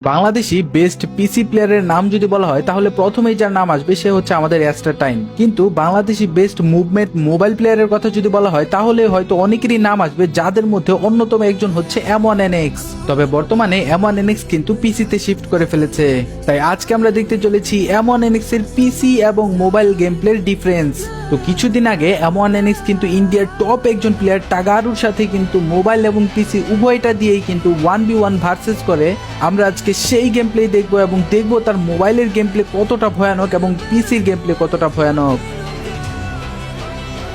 Bangladeshi best পিসি প্লেয়ারের নাম যদি বলা হয় তাহলে প্রথমেই যার নাম আসবে সে হচ্ছে আমাদের অ্যাস্টার টাইম। কিন্তু বাংলাদেশি বেস্ট মুভমেন্ট মোবাইল প্লেয়ারের কথা যদি বলা হয় তাহলে হয়তো অনেকেরই নাম আসবে, যাদের মধ্যে অন্যতম একজন হচ্ছে M1NX। তবে বর্তমানে M1NX কিন্তু পিসিতে শিফট করে ফেলেছে, তাই আজকে আমরা দেখতে চলেছি M1NX এর পিসি এবং মোবাইল গেম প্লের ডিফারেন্স। তো কিছুদিন আগে M1NX কিন্তু ইন্ডিয়ার টপ একজন প্লেয়ার টাগারুর সাথে কিন্তু মোবাইল এবং পিসি উভয়টা দিয়েই কিন্তু 1v1 ভার্সেস করে। আমরা আজকে সেই গেম প্লে দেখবো এবং দেখবো তার মোবাইলের গেম প্লে কতটা ভয়ানক এবং পিসির গেম প্লে কতটা ভয়ানক।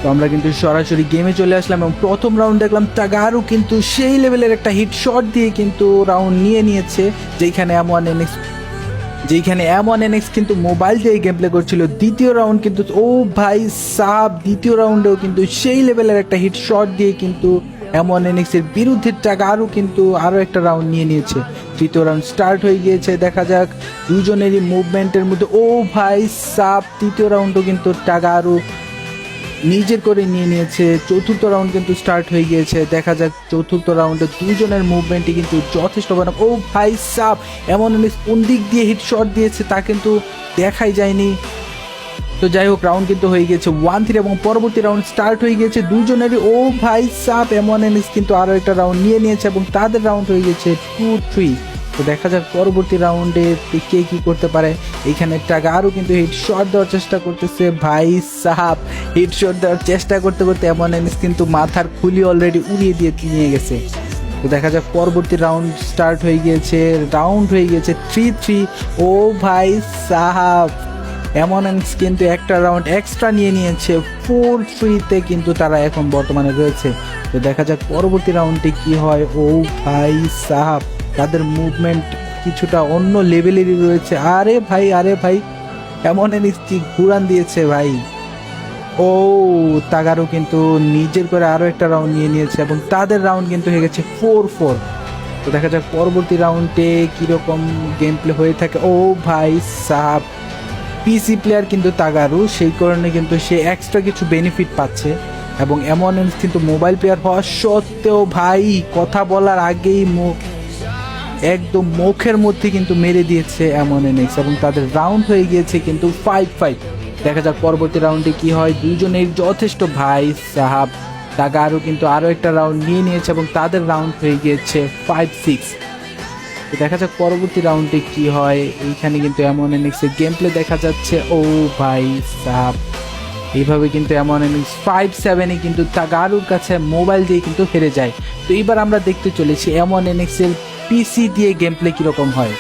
তো আমরা কিন্তু সরাসরি গেমে চলে আসলাম এবং প্রথম রাউন্ড দেখলাম টাগারু কিন্তু সেই লেভেলের একটা হিট শট দিয়ে কিন্তু রাউন্ড নিয়েছে, যেখানে M1NX কিন্তু মোবাইল দিয়ে গেম প্লে করছিল। দ্বিতীয় রাউন্ড কিন্তু ও ভাই সাব, দ্বিতীয় রাউন্ডেও কিন্তু সেই লেভেলের একটা হিট শট দিয়ে কিন্তু M1NX এর বিরুদ্ধে টাগারু কিন্তু আরো একটা রাউন্ড নিয়েছে। তৃতীয় রাউন্ড স্টার্ট হয়ে গিয়েছে, দেখা যাক দুজনেরই মুভমেন্টের মধ্যে। ও ভাই সাব, তৃতীয় রাউন্ডও কিন্তু টাগারু নিজের করে নিয়েছে। চতুর্থ রাউন্ড কিন্তু স্টার্ট হয়ে গিয়েছে, দেখা যাক চতুর্থ রাউন্ডে দুজনের মুভমেন্টই কিন্তু যথেষ্ট ভয়ানক। ও ভাই সাব, M1NX কোন দিক দিয়ে হিট শট দিয়েছে তা কিন্তু দেখাই যায়নি। তো যাই হোক, রাউন্ড কিন্তু হয়ে গেছে 1-3 এবং পরবর্তী রাউন্ড স্টার্ট হয়ে গেছে দুজনেরই। ও ভাই সাব, M1NX কিন্তু আরো একটা রাউন্ড নিয়েছে এবং তাদের রাউন্ড হয়ে গেছে 2-3। তো দেখা যাক পরবর্তী রাউন্ডে কে কি করতে পারে। এখানে টাগারু কিন্তু হিট শট দেওয়ার চেষ্টা করতেছে। ভাই সাহাব, হিট শট দেওয়ার চেষ্টা করতে করতে M1NX কিন্তু মাথার খুলি অলরেডি উড়িয়ে দিয়ে নিয়ে গেছে। তো দেখা যাক পরবর্তী রাউন্ড স্টার্ট হয়ে গিয়েছে, রাউন্ড হয়ে গেছে 3-3। ও ভাই সাহাব, M1NX কিন্তু একটা রাউন্ড এক্সট্রা নিয়েছে, 4-3-তে কিন্তু তারা এখন বর্তমানে রয়েছে। তো দেখা যাক পরবর্তী রাউন্ডে কি হয়। ও ভাই সাহাব, তাদের মুভমেন্ট কিছুটা অন্য লেভেলেরই রয়েছে। আরে ভাই M1NX কি ঘুরান দিয়েছে ভাই। ও তাগারও কিন্তু নিজের করে আরো একটা রাউন্ড নিয়েছে এবং তাদের রাউন্ড কিন্তু হয়ে গেছে 4-4। তো দেখা যাক পরবর্তী রাউন্ডে কিরকম গেম প্লে হয়ে থাকে। ও ভাই সাহাব, পিসি প্লেয়ার কিন্তু তাগারু, সেই কারণে কিন্তু সে এক্সট্রা কিছু বেনিফিট পাচ্ছে। এবং M1NX কিন্তু মোবাইল প্লেয়ার হওয়া সত্ত্বেও ভাই কথা বলার আগেই একদম মুখের মধ্যে কিন্তু মেরে দিয়েছে M1NX এবং তাদের রাউন্ড হয়ে গিয়েছে কিন্তু 5-5। দেখা যাক পরবর্তী রাউন্ডে কি হয়। দুজনের যথেষ্ট ভাই সাহাব, তাগারু কিন্তু আরো একটা রাউন্ড নিয়েছে এবং তাদের রাউন্ড হয়ে গিয়েছে 5-6। দেখা যাক পরবর্তী রাউন্ডে কি হয়। এইখানে কিন্তু M1NX এর গেম প্লে দেখা যাচ্ছে। ও ভাই সাহাব, এইভাবে কিন্তু M1NX 5-7-এ কিন্তু তাগারুর কাছে মোবাইল দিয়ে কিন্তু হেরে যায়। তো এবার আমরা দেখতে চলেছি M1NX এর পিসি দিয়ে গেম প্লে কিরকম হয়।